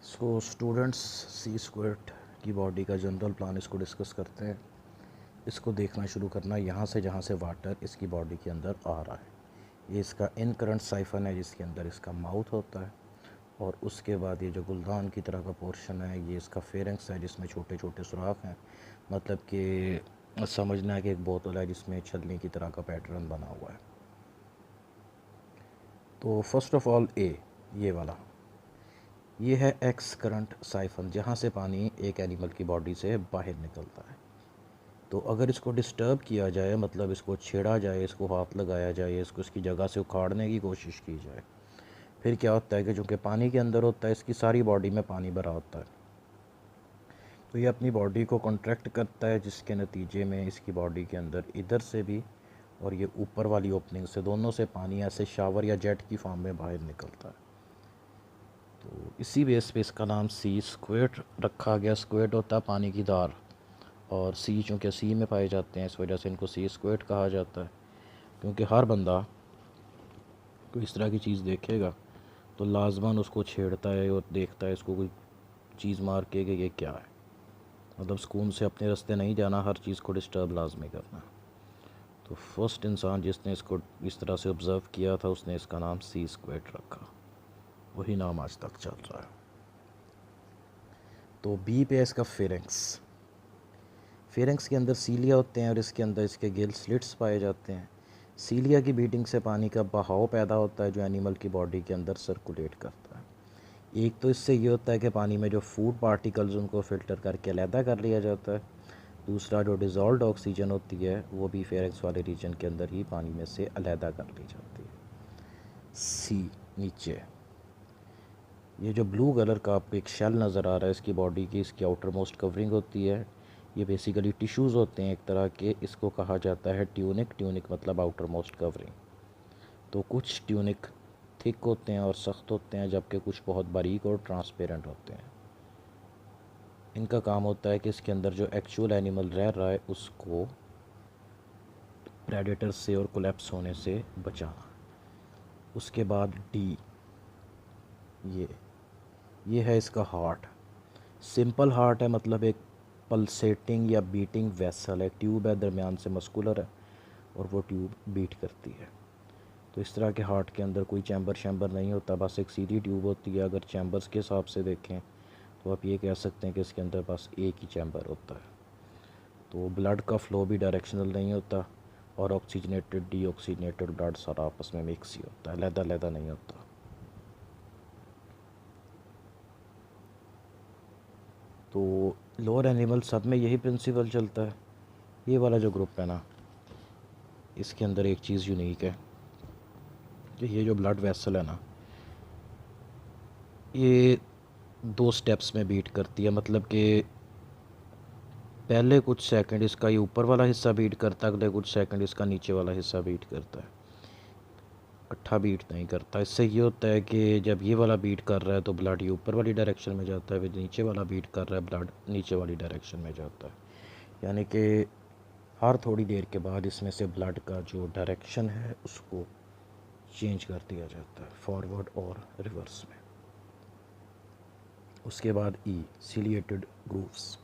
So students, सी squared की body का general plan इसको डिस्कस करते हैं। इसको देखना शुरू करना यहाँ से, जहाँ से वाटर इसकी बॉडी के अंदर आ रहा है। ये इसका इन करंट साइफन है जिसके अंदर इसका माउथ होता है, और उसके बाद ये जो गुलदान की तरह का पोर्शन है ये इसका फेरेंक्स है जिसमें छोटे छोटे सुराख हैं। मतलब कि समझना है कि एक बोतल है जिसमें छलनी की तरह का पैटर्न बना हुआ है। तो फर्स्ट ऑफ ऑल ये वाला ये है एक्स करंट साइफन, जहाँ से पानी एक एनिमल की बॉडी से बाहर निकलता है। तो अगर इसको डिस्टर्ब किया जाए, मतलब इसको छेड़ा जाए, इसको हाथ लगाया जाए, इसको इसकी जगह से उखाड़ने की कोशिश की जाए, फिर क्या होता है कि चूँकि पानी के अंदर होता है, इसकी सारी बॉडी में पानी भरा होता है, तो ये अपनी बॉडी को कॉन्ट्रैक्ट करता है, जिसके नतीजे में इसकी बॉडी के अंदर इधर से भी और ये ऊपर वाली ओपनिंग से, दोनों से पानी ऐसे शावर या जेट की फॉर्म में बाहर निकलता है। तो इसी बेस पे इसका नाम सी स्क्वेड रखा गया। स्क्वेड होता है पानी की धार, और सी चूँकि सी में पाए जाते हैं इस वजह से इनको सी स्क्वेड कहा जाता है। क्योंकि हर बंदा कोई इस तरह की चीज़ देखेगा तो लाजमन उसको छेड़ता है और देखता है इसको कोई चीज़ मार के कि ये क्या है। मतलब सुकून से अपने रास्ते नहीं जाना, हर चीज़ को डिस्टर्ब लाजमी करना। तो फर्स्ट इंसान जिसने इसको इस तरह से ऑब्ज़र्व किया था उसने इसका नाम सी स्क्वेड रखा, वही नाम आज तक चल रहा है। तो बी पे है इसका फेरेंक्स। फेरेंक्स के अंदर सीलिया होते हैं और इसके अंदर इसके गिल स्लिट्स पाए जाते हैं। सीलिया की बीटिंग से पानी का बहाव पैदा होता है जो एनिमल की बॉडी के अंदर सर्कुलेट करता है। एक तो इससे ये होता है कि पानी में जो फूड पार्टिकल्स उनको फ़िल्टर करके अलहदा कर लिया जाता है। दूसरा, जो डिज़ोल्व्ड ऑक्सीजन होती है वो भी फेरेंक्स वाले रीजन के अंदर ही पानी में से अलहदा कर ली जाती है। सी नीचे ये जो ब्लू कलर का आपको एक शेल नज़र आ रहा है इसकी बॉडी की, इसकी आउटर मोस्ट कवरिंग होती है। ये बेसिकली टिश्यूज़ होते हैं एक तरह के, इसको कहा जाता है ट्यूनिक। ट्यूनिक मतलब आउटर मोस्ट कवरिंग। तो कुछ ट्यूनिक थिक होते हैं और सख्त होते हैं, जबकि कुछ बहुत बारीक और ट्रांसपेरेंट होते हैं। इनका काम होता है कि इसके अंदर जो एक्चुअल एनिमल रह रहा है उसको प्रेडेटर से और कोलैप्स होने से बचाना। उसके बाद डी ये है इसका हार्ट। सिंपल हार्ट है, मतलब एक पल्सेटिंग या बीटिंग वेसल है, ट्यूब है दरमियान से मस्कुलर है और वो ट्यूब बीट करती है। तो इस तरह के हार्ट के अंदर कोई चैम्बर शैम्बर नहीं होता, बस एक सीधी ट्यूब होती है। अगर चैम्बर्स के हिसाब से देखें तो आप ये कह सकते हैं कि इसके अंदर बस एक ही चैम्बर होता है। तो ब्लड का फ़्लो भी डायरेक्शनल नहीं होता, और ऑक्सीजनेटेड डीऑक्सीजनेटेड ब्लड सारा आपस में मिक्स ही होता है, लहदा लहदा नहीं होता। तो लोअर एनिमल सब में यही प्रिंसिपल चलता है। ये वाला जो ग्रुप है ना, इसके अंदर एक चीज़ यूनिक है कि ये जो ब्लड वेसल है ना, ये दो स्टेप्स में बीट करती है। मतलब कि पहले कुछ सेकंड इसका ये ऊपर वाला हिस्सा बीट करता है, अगले कुछ सेकंड इसका नीचे वाला हिस्सा बीट करता है, इकट्ठा बीट नहीं करता। इससे ये होता है कि जब ये वाला बीट कर रहा है तो ब्लड ये ऊपर वाली डायरेक्शन में जाता है, फिर नीचे वाला बीट कर रहा है ब्लड नीचे वाली डायरेक्शन में जाता है। यानी कि हर थोड़ी देर के बाद इसमें से ब्लड का जो डायरेक्शन है उसको चेंज कर दिया जाता है, फॉरवर्ड और रिवर्स में। उसके बाद ई सिलिएटेड ग्रूव्स।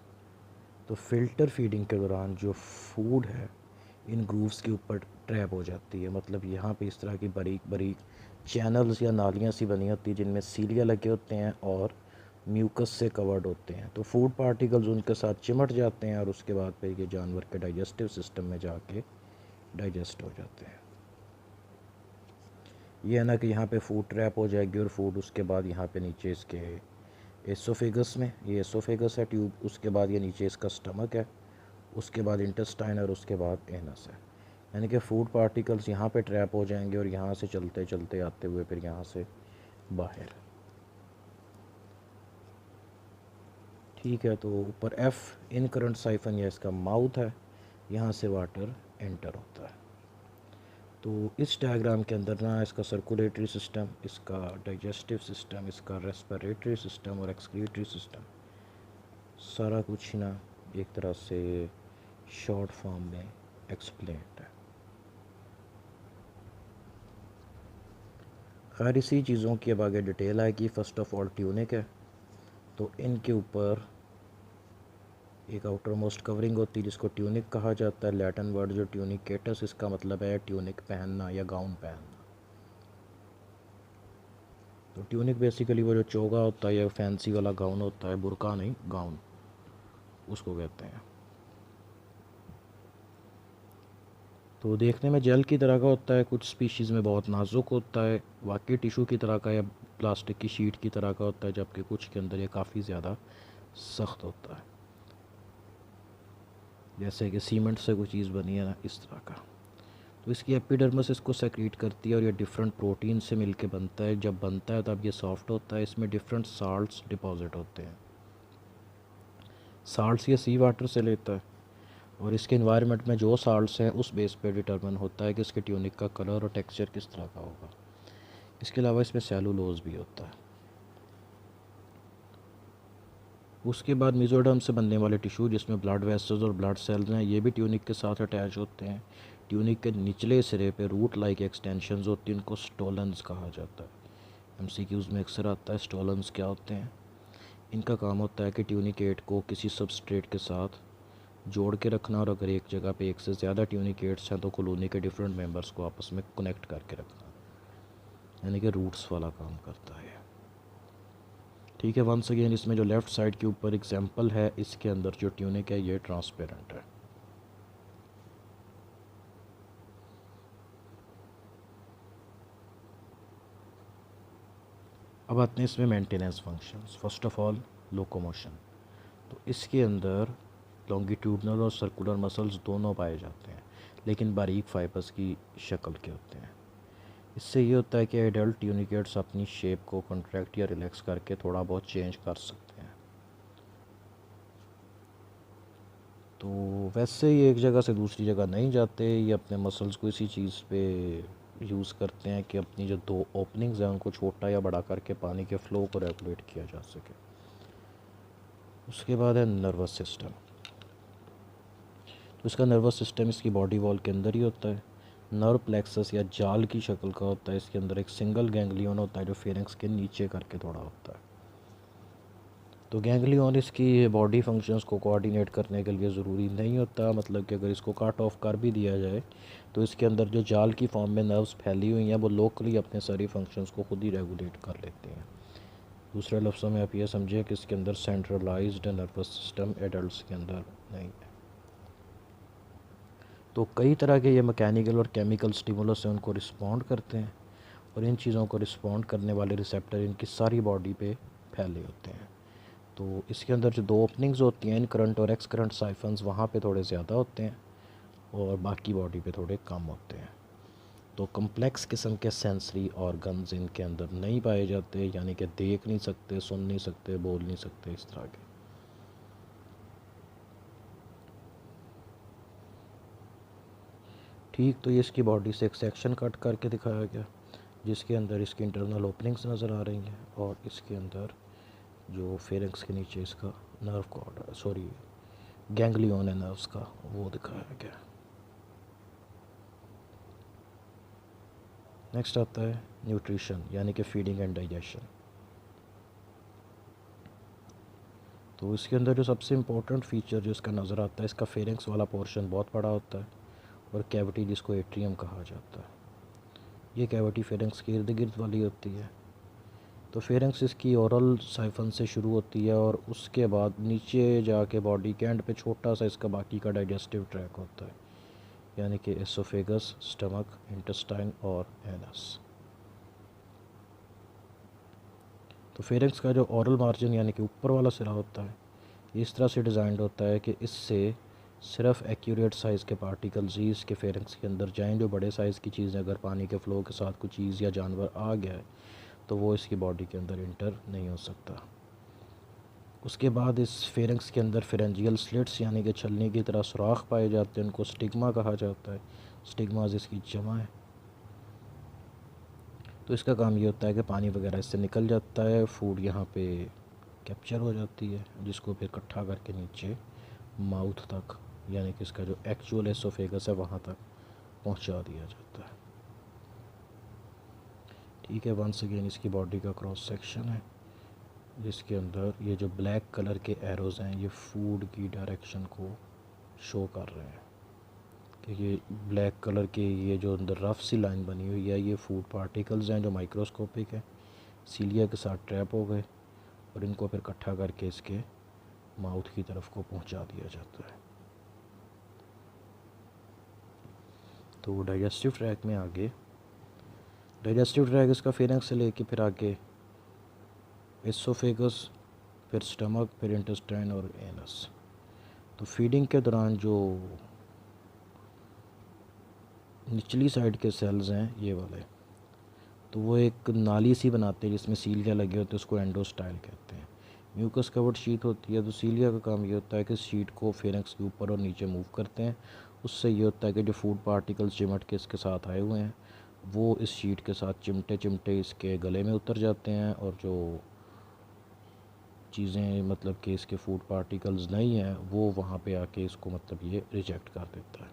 तो फ़िल्टर फीडिंग के दौरान जो फूड है इन ग्रूव्स के ऊपर ट्रैप हो जाती है। मतलब यहाँ पे इस तरह की बारीक बारीक चैनल्स या नालियाँ सी बनी होती है जिनमें सीलिया लगे होते हैं और म्यूकस से कवर्ड होते हैं। तो फूड पार्टिकल्स उनके साथ चिमट जाते हैं और उसके बाद फिर ये जानवर के डाइजेस्टिव सिस्टम में जाके डाइजेस्ट हो जाते हैं। ये है ना कि यहाँ पे फूड ट्रैप हो जाएगी और फूड उसके बाद यहाँ पे नीचे इसके एसोफेगस में, ये एसोफेगस है ट्यूब, उसके बाद ये नीचे इसका स्टमक है, उसके बाद इंटेस्टाइन और उसके बाद एनस है। यानी कि फूड पार्टिकल्स यहाँ पे ट्रैप हो जाएंगे और यहाँ से चलते चलते आते हुए फिर यहाँ से बाहर। ठीक है, तो ऊपर एफ़ इन करंट साइफन या इसका माउथ है, यहाँ से वाटर एंटर होता है। तो इस डायग्राम के अंदर ना इसका सर्कुलेटरी सिस्टम, इसका डाइजेस्टिव सिस्टम, इसका रेस्पिरेटरी सिस्टम और एक्सक्रीटरी सिस्टम सारा कुछ ही ना एक तरह से शॉर्ट फॉर्म में एक्सप्लेन्ड है। खैर इसी चीज़ों की अब आगे डिटेल आएगी। फ़र्स्ट ऑफ ऑल ट्यूनिक है, तो इनके ऊपर एक आउटर मोस्ट कवरिंग होती है जिसको ट्यूनिक कहा जाता है। लैटिन वर्ड जो ट्यूनिकेटस, इसका मतलब है ट्यूनिक पहनना या गाउन पहनना। तो ट्यूनिक बेसिकली वो जो चोगा होता है या फैंसी वाला गाउन होता है, बुरका नहीं गाउन, उसको कहते हैं। तो देखने में जेल की तरह का होता है, कुछ स्पीशीज़ में बहुत नाजुक होता है, वाकई टिश्यू की तरह का या प्लास्टिक की शीट की तरह का होता है, जबकि कुछ के अंदर ये काफ़ी ज़्यादा सख्त होता है, जैसे कि सीमेंट से कोई चीज़ बनी है ना, इस तरह का। तो इसकी एपिडर्मिस इसको सेक्रीट करती है और ये डिफरेंट प्रोटीन से मिलके बनता है। जब बनता है तब ये सॉफ्ट होता है, इसमें डिफरेंट साल्ट्स डिपॉजिट होते हैं। साल्ट्स ये सी वाटर से लेता है और इसके इन्वायरमेंट में जो साल्ट्स हैं उस बेस पे डिटरमिन होता है कि इसके ट्यूनिक का कलर और टेक्सचर किस तरह का होगा। इसके अलावा इसमें सेलुलोज भी होता है। उसके बाद मेसोडर्म से बनने वाले टिश्यू जिसमें ब्लड वेसल्स और ब्लड सेल्स हैं, ये भी ट्यूनिक के साथ अटैच होते हैं। ट्यूनिक के निचले सिरे पे रूट लाइक एक्सटेंशंस होती हैं, इनको स्टोलन्स कहा जाता है। एमसीक्यूज़ में अक्सर आता है स्टोलन्स क्या होते हैं। इनका काम होता है कि ट्यूनिकेट को किसी सबस्ट्रेट के साथ जोड़ के रखना, और अगर एक जगह पे एक से ज़्यादा ट्यूनिकेट्स हैं तो कॉलोनी के डिफरेंट मेंबर्स को आपस में कनेक्ट करके रखना, यानी कि रूट्स वाला काम करता है। ठीक है, वंस अगेन इसमें जो लेफ़्ट साइड के ऊपर एग्जांपल है, इसके अंदर जो ट्यूनिक है ये ट्रांसपेरेंट है। अब आते हैं इसमें maintenance functions. First of all locomotion. तो इसके अंदर लॉन्गिट्यूडनल और सर्कुलर मसल्स दोनों पाए जाते हैं, लेकिन बारीक फाइबर्स की शक्ल के होते हैं। इससे ये होता है कि एडल्ट ट्यूनिकेट्स अपनी शेप को कॉन्ट्रैक्ट या रिलैक्स करके थोड़ा बहुत चेंज कर सकते हैं। तो वैसे ये एक जगह से दूसरी जगह नहीं जाते, ये अपने मसल्स को इसी चीज़ पे यूज़ करते हैं कि अपनी जो दो ओपनिंग्स हैं उनको छोटा या बड़ा करके पानी के फ़्लो को रेगुलेट किया जा सके। उसके बाद है नर्वस सिस्टम। तो इसका नर्वस सिस्टम इसकी बॉडी वॉल के अंदर ही होता है। नर्व प्लेक्सस या जाल की शक्ल का होता है। इसके अंदर एक सिंगल गैंग्लियन होता है जो फेरिंक्स के नीचे करके थोड़ा होता है। तो गैंग्लियन इसकी बॉडी फंक्शंस को कोऑर्डिनेट करने के लिए ज़रूरी नहीं होता, मतलब कि अगर इसको कट ऑफ कर भी दिया जाए तो इसके अंदर जो जाल की फॉर्म में नर्व्स फैली हुई हैं वो लोकली अपने सारी फंक्शंस को खुद ही रेगुलेट कर लेती हैं। दूसरे लफ्ज़ों में आप ये समझिए कि इसके अंदर सेंट्रलाइज्ड नर्वस सिस्टम एडल्ट्स के अंदर नहीं है। तो कई तरह के ये मैकेनिकल और केमिकल स्टिमुलस हैं उनको रिस्पॉन्ड करते हैं, और इन चीज़ों को रिस्पॉन्ड करने वाले रिसेप्टर इनकी सारी बॉडी पे फैले होते हैं। तो इसके अंदर जो दो ओपनिंग्स होती हैं, इन करंट और एक्स करंट साइफन्स, वहाँ पे थोड़े ज़्यादा होते हैं और बाकी बॉडी पे थोड़े कम होते हैं। तो कम्प्लेक्स किस्म के सेंसरी ऑर्गन्स इनके अंदर नहीं पाए जाते, यानी कि देख नहीं सकते, सुन नहीं सकते, बोल नहीं सकते, इस तरह के। ठीक, तो ये इसकी बॉडी से एक सेक्शन कट करके दिखाया गया जिसके अंदर इसकी इंटरनल ओपनिंग्स नज़र आ रही हैं, और इसके अंदर जो फेरिंक्स के नीचे इसका नर्व कॉर्ड, सॉरी गैंग्लियन है नर्व्स का, वो दिखाया गया। नेक्स्ट आता है न्यूट्रिशन, यानी कि फीडिंग एंड डाइजेशन। तो इसके अंदर जो सबसे इम्पोर्टेंट फीचर जो इसका नज़र आता है, इसका फेरिंक्स वाला पोर्शन बहुत बड़ा होता है और कैविटी जिसको एट्रियम कहा जाता है, ये कैविटी फेरिंक्स के इर्द गिर्द वाली होती है। तो फेरिंक्स इसकी ओरल साइफन से शुरू होती है और उसके बाद नीचे जाके बॉडी के एंड पे छोटा सा इसका बाकी का डाइजेस्टिव ट्रैक होता है, यानी कि एसोफेगस, स्टमक, इंटेस्टाइन और एनस। तो फेरिंक्स का जो ओरल मार्जिन यानी कि ऊपर वाला सिरा होता है, ये इस तरह से डिज़ाइंड होता है कि इससे सिर्फ एक्यूरेट साइज़ के पार्टिकल्स ही इसके फेरिंक्स के अंदर जाएँ। जो बड़े साइज़ की चीज़ें, अगर पानी के फ़्लो के साथ कोई चीज़ या जानवर आ गया है तो वो इसकी बॉडी के अंदर इंटर नहीं हो सकता। उसके बाद इस फेरिंक्स के अंदर फेरेंजियल स्लिट्स यानी कि छलनी की तरह सुराख पाए जाते हैं, उनको स्टिग्मा कहा जाता है। स्टिग्माज इसकी जमा है। तो इसका काम ये होता है कि पानी वगैरह इससे निकल जाता है, फूड यहाँ पे कैप्चर हो जाती है, जिसको फिर इकट्ठा करके नीचे माउथ तक, यानी कि इसका जो एक्चुअल एसोफेगस है वहाँ तक पहुँचा दिया जाता है। ठीक है, वंस अगेन इसकी बॉडी का क्रॉस सेक्शन है। जिसके अंदर ये जो ब्लैक कलर के एरोज़ हैं ये फूड की डायरेक्शन को शो कर रहे हैं कि ये ब्लैक कलर के ये जो अंदर रफ सी लाइन बनी हुई है ये फूड पार्टिकल्स हैं जो माइक्रोस्कोपिक है, सीलिया के साथ ट्रैप हो गए और इनको फिर इकट्ठा करके इसके माउथ की तरफ को पहुंचा दिया जाता है। तो डाइजेस्टिव ट्रैक में आगे, डाइजेस्टिव ट्रैक इसका फेरेंक्स से लेके फिर आगे एसोफेगस, फिर स्टमक, फिर इंटेस्टाइन और एनस। तो फीडिंग के दौरान जो निचली साइड के सेल्स हैं ये वाले, तो वो एक नाली सी बनाते हैं जिसमें सीलिया लगे होते हैं, उसको एंडोस्टाइल कहते हैं। म्यूकस कवर्ड शीट होती है, तो सीलिया का काम ये होता है कि शीट को फेरेंक्स के ऊपर और नीचे मूव करते हैं। उससे ये होता है कि जो फूड पार्टिकल्स चिमट के इसके साथ आए हुए हैं वो इस शीट के साथ चिमटे चिमटे इसके गले में उतर जाते हैं, और जो चीज़ें मतलब कि इसके फूड पार्टिकल्स नहीं हैं वो वहाँ पे आके इसको मतलब ये रिजेक्ट कर देता है।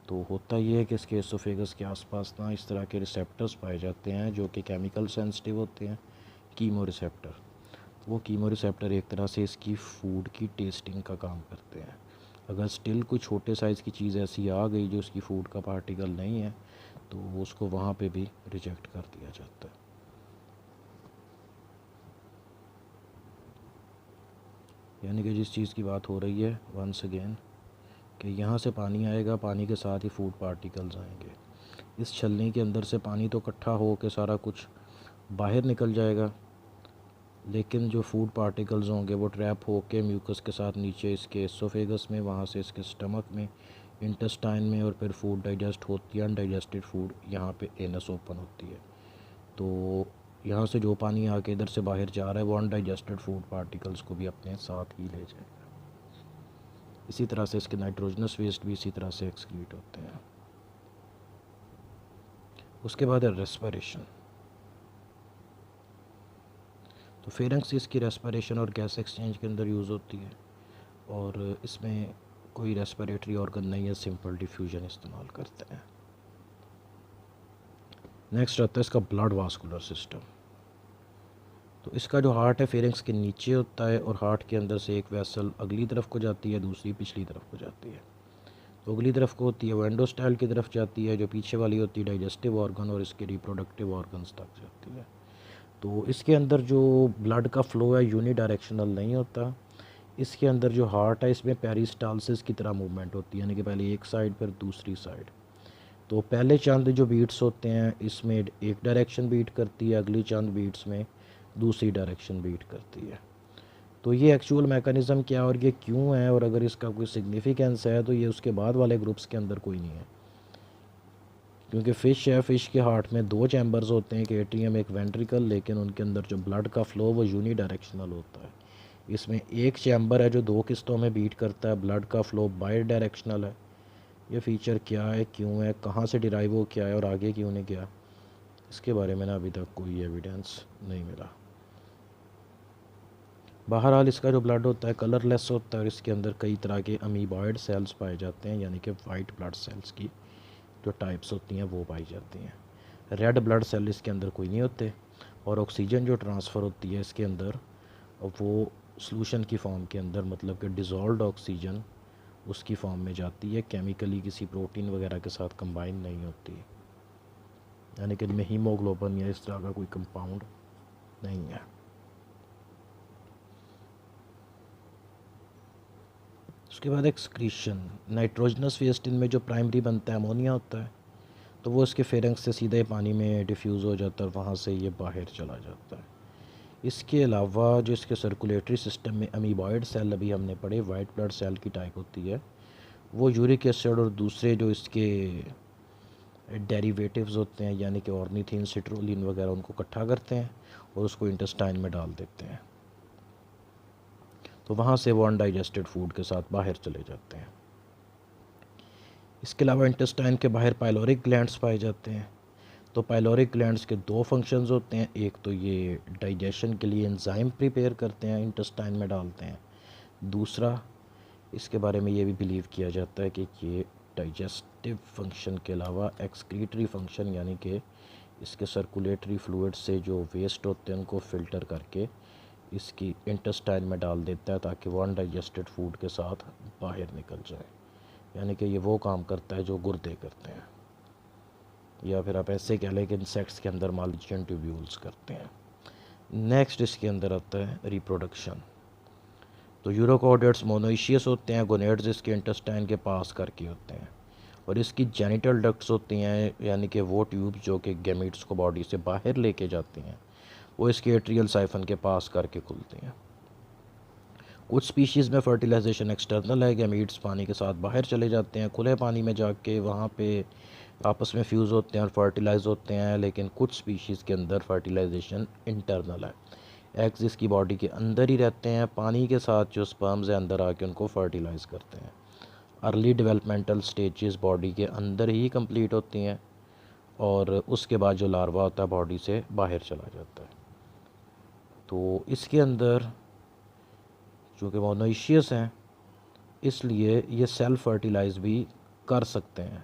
तो होता ये है कि इसके एसोफेगस के आसपास ना इस तरह के रिसेप्टर्स पाए जाते हैं जो कि केमिकल सेंसिटिव होते हैं, कीमो रिसेप्टर। वो कीमो रिसेप्टर एक तरह से इसकी फूड की टेस्टिंग का काम करते हैं। अगर स्टिल कोई छोटे साइज़ की चीज़ ऐसी आ गई जो उसकी फूड का पार्टिकल नहीं है तो उसको वहाँ पे भी रिजेक्ट कर दिया जाता है। यानी कि जिस चीज़ की बात हो रही है वंस अगेन कि यहाँ से पानी आएगा, पानी के साथ ही फूड पार्टिकल्स आएंगे। इस छलनी के अंदर से पानी तो इकट्ठा हो के सारा कुछ बाहर निकल जाएगा, लेकिन जो फूड पार्टिकल्स होंगे वो ट्रैप हो के म्यूकस के साथ नीचे इसके एसोफेगस में, वहाँ से इसके स्टमक में, इंटेस्टाइन में, और फिर फूड डाइजेस्ट होती है। अनडाइजेस्टेड फूड यहाँ पे एनस ओपन होती है। तो यहाँ से जो पानी आके इधर से बाहर जा रहा है वो अनडाइजेस्टेड फूड पार्टिकल्स को भी अपने साथ ही ले जाएगा। इसी तरह से इसके नाइट्रोजनस वेस्ट भी इसी तरह से एक्सक्रीट होते हैं। उसके बाद है रेस्पिरेशन। तो फेरेंक्स इसकी रेस्पिरेशन और गैस एक्सचेंज के अंदर यूज़ होती है, और इसमें कोई रेस्पिरेटरी ऑर्गन नहीं है, सिंपल डिफ्यूजन इस्तेमाल करते हैं। नेक्स्ट आता है इसका ब्लड वास्कुलर सिस्टम। तो इसका जो हार्ट है फेरेंक्स के नीचे होता है, और हार्ट के अंदर से एक वेसल अगली तरफ को जाती है, दूसरी पिछली तरफ को जाती है। तो अगली तरफ को होती है वो एंडोस्टाइल की तरफ जाती है, जो पीछे वाली होती है डाइजेस्टिव ऑर्गन और इसके रिप्रोडक्टिव ऑर्गन्स तक जाती है। तो इसके अंदर जो ब्लड का फ़्लो है यूनी डायरेक्शनल नहीं होता। इसके अंदर जो हार्ट है इसमें पेरिस्टालसिस की तरह मूवमेंट होती है, यानी कि पहले एक साइड फिर दूसरी साइड। तो पहले चंद जो बीट्स होते हैं इसमें एक डायरेक्शन बीट करती है, अगली चंद बीट्स में दूसरी डायरेक्शन बीट करती है। तो ये एक्चुअल मैकेनिज़्म क्या और ये क्यों है, और अगर इसका कोई सिग्निफिकेंस है तो ये उसके बाद वाले ग्रुप्स के अंदर कोई नहीं है। क्योंकि फ़िश है, फ़िश के हार्ट में दो चैम्बर्स होते हैं, एक एट्रियम एक वेंट्रिकल, लेकिन उनके अंदर जो ब्लड का फ़्लो वो यूनी डायरेक्शनल होता है। इसमें एक चैम्बर है जो दो किस्तों में बीट करता है, ब्लड का फ़्लो बाई डायरेक्शनल है। ये फ़ीचर क्या है, क्यों है, कहाँ से डिराइव हो क्या है और आगे क्यों नहीं गया, इसके बारे में ना अभी तक कोई एविडेंस नहीं मिला। बहरहाल इसका जो ब्लड होता है कलरलेस होता है, और इसके अंदर कई तरह के अमीबॉयड सेल्स पाए जाते हैं, यानी कि वाइट ब्लड सेल्स की जो टाइप्स होती हैं वो पाई जाती हैं। रेड ब्लड सेल इसके अंदर कोई नहीं होते, और ऑक्सीजन जो ट्रांसफ़र होती है इसके अंदर वो सॉल्यूशन की फॉर्म के अंदर, मतलब कि डिज़ोल्व्ड ऑक्सीजन उसकी फॉर्म में जाती है, केमिकली किसी प्रोटीन वगैरह के साथ कंबाइन नहीं होती, यानी कि इनमें हीमोग्लोबिन या इस तरह का कोई कंपाउंड नहीं है। उसके बाद एक्सक्रीशन, नाइट्रोजनस वेस्ट इनमें जो प्राइमरी बनता है अमोनिया होता है, तो वो इसके फेरेंक्स से सीधे पानी में डिफ्यूज़ हो जाता है और वहाँ से ये बाहर चला जाता है। इसके अलावा जो इसके सर्कुलेटरी सिस्टम में अमीबॉयड सेल अभी हमने पढ़े, वाइट ब्लड सेल की टाइप होती है, वो यूरिक एसिड और दूसरे जो इसके डेरिवेटिव्स होते हैं यानी कि ऑर्निथिन, सिट्रोलिन वगैरह उनको इकट्ठा करते हैं और उसको इंटेस्टाइन में डाल देते हैं। तो वहाँ से वो अनडाइजेस्टेड फूड के साथ बाहर चले जाते हैं। इसके अलावा इंटेस्टाइन के बाहर पाइलोरिक ग्लैंड्स पाए जाते हैं। तो पाइलोरिक ग्लैंड्स के दो फंक्शंस होते हैं, एक तो ये डाइजेशन के लिए एंजाइम प्रिपेयर करते हैं, इंटेस्टाइन में डालते हैं। दूसरा इसके बारे में ये भी बिलीव किया जाता है कि ये डाइजेस्टिव फंक्शन के अलावा एक्सक्रीटरी फंक्शन, यानी कि इसके सर्कुलेटरी फ्लूइड से जो वेस्ट होते हैं उनको फ़िल्टर करके इसकी इंटेस्टाइन में डाल देता है ताकि वो अनडाइजेस्टेड फूड के साथ बाहर निकल जाए। यानी कि ये वो काम करता है जो गुर्दे करते हैं, या फिर आप ऐसे कह लें कि इंसेक्ट्स के अंदर मालन्यूट्रिशन ट्यूब्यूल्स करते हैं। नेक्स्ट इसके अंदर आता है रिप्रोडक्शन। तो यूरोकॉर्डेट्स मोनोइशियस होते हैं, गोनेड्स इसके इंटेस्टाइन के पास करके होते हैं, और इसकी जेनिटल डक्ट्स होती हैं, यानी कि वो ट्यूब्स जो कि गैमीट्स को बॉडी से बाहर लेके जाती हैं, वो इसके एट्रियल साइफन के पास करके खुलती हैं। कुछ स्पीशीज़ में फर्टिलाइजेशन एक्सटर्नल है, गैमीट्स पानी के साथ बाहर चले जाते हैं, खुले पानी में जाके वहाँ पे आपस में फ्यूज़ होते हैं और फर्टिलाइज होते हैं। लेकिन कुछ स्पीशीज़ के अंदर फर्टिलाइजेशन इंटरनल है, एग्स इसकी बॉडी के अंदर ही रहते हैं, पानी के साथ जो स्पर्म्स है अंदर आके उनको फर्टिलाइज़ करते हैं। अर्ली डेवलपमेंटल स्टेजेस बॉडी के अंदर ही कंप्लीट होती हैं, और उसके बाद जो लार्वा होता है बॉडी से बाहर चला जाता है। तो इसके अंदर चूँकि मोनोइशियस हैं, इसलिए ये सेल्फ फर्टिलाइज़ भी कर सकते हैं,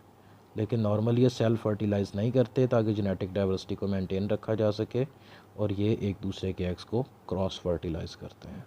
लेकिन नॉर्मली ये सेल्फ फर्टिलाइज़ नहीं करते ताकि जेनेटिक डाइवर्सिटी को मेंटेन रखा जा सके, और ये एक दूसरे के एग्स को क्रॉस फर्टिलाइज़ करते हैं।